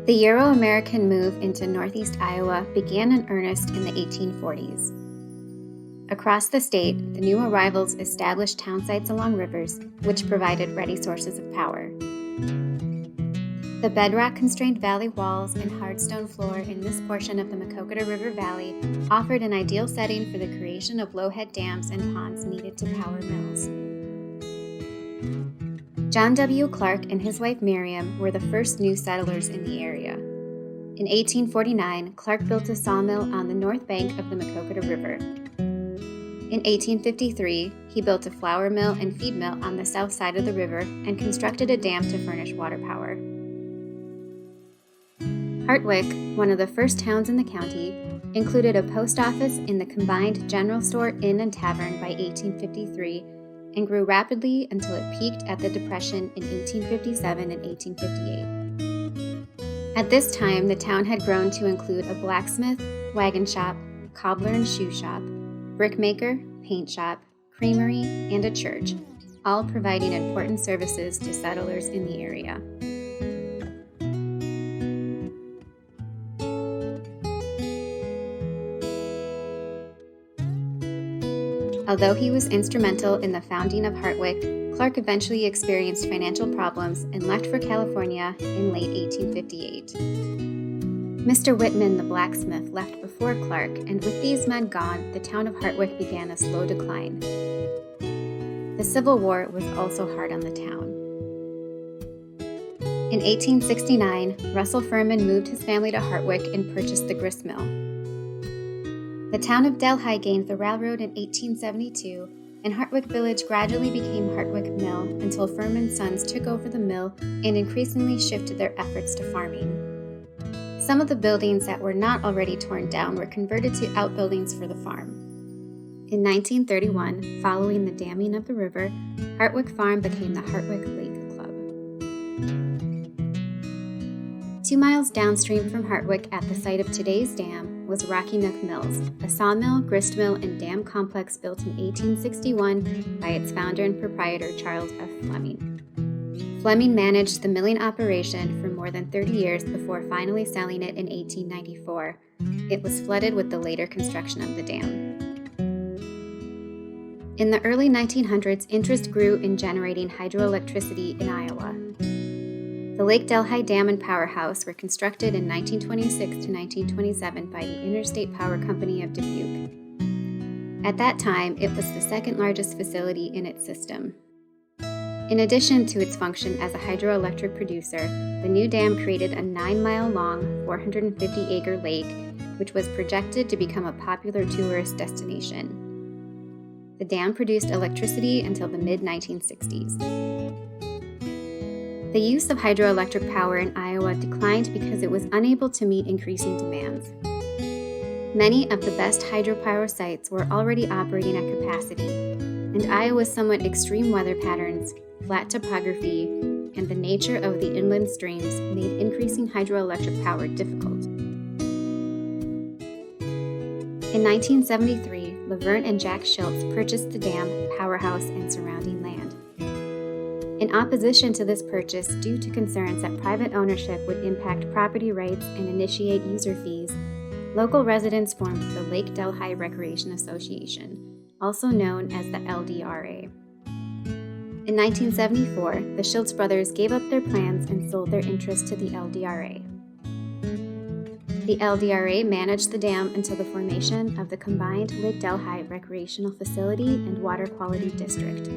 The Euro-American move into northeast Iowa began in earnest in the 1840s. Across the state, the new arrivals established town sites along rivers, which provided ready sources of power. The bedrock-constrained valley walls and hard stone floor in this portion of the Maquoketa River Valley offered an ideal setting for the creation of low-head dams and ponds needed to power mills. John W. Clark and his wife Miriam were the first new settlers in the area. In 1849, Clark built a sawmill on the north bank of the Maquoketa River. In 1853, he built a flour mill and feed mill on the south side of the river and constructed a dam to furnish water power. Hartwick, one of the first towns in the county, included a post office in the combined general store, inn, and tavern by 1853 and grew rapidly until it peaked at the Depression in 1857 and 1858. At this time, the town had grown to include a blacksmith, wagon shop, cobbler and shoe shop, brickmaker, paint shop, creamery, and a church, all providing important services to settlers in the area. Although he was instrumental in the founding of Hartwick, Clark eventually experienced financial problems and left for California in late 1858. Mr. Whitman, the blacksmith, left before Clark, and with these men gone, the town of Hartwick began a slow decline. The Civil War was also hard on the town. In 1869, Russell Furman moved his family to Hartwick and purchased the grist mill. The town of Delhi gained the railroad in 1872, and Hartwick Village gradually became Hartwick Mill until Furman's sons took over the mill and increasingly shifted their efforts to farming. Some of the buildings that were not already torn down were converted to outbuildings for the farm. In 1931, following the damming of the river, Hartwick Farm became the Hartwick Lake Club. 2 miles downstream from Hartwick at the site of today's dam was Rocky Nook Mills, a sawmill, grist mill, and dam complex built in 1861 by its founder and proprietor Charles F. Fleming. Fleming managed the milling operation for more than 30 years before finally selling it in 1894. It was flooded with the later construction of the dam. In the early 1900s, interest grew in generating hydroelectricity in Iowa. The Lake Delhi Dam and Powerhouse were constructed in 1926 to 1927 by the Interstate Power Company of Dubuque. At that time, it was the second largest facility in its system. In addition to its function as a hydroelectric producer, the new dam created a 9-mile-long, 450-acre lake, which was projected to become a popular tourist destination. The dam produced electricity until the mid-1960s. The use of hydroelectric power in Iowa declined because it was unable to meet increasing demands. Many of the best hydropower sites were already operating at capacity, and Iowa's somewhat extreme weather patterns, flat topography, and the nature of the inland streams made increasing hydroelectric power difficult. In 1973, Laverne and Jack Schultz purchased the dam, powerhouse, and surrounding land. In opposition to this purchase, due to concerns that private ownership would impact property rights and initiate user fees, local residents formed the Lake Delhi Recreation Association, also known as the LDRA. In 1974, the Schultz brothers gave up their plans and sold their interest to the LDRA. The LDRA managed the dam until the formation of the combined Lake Delhi Recreational Facility and Water Quality District.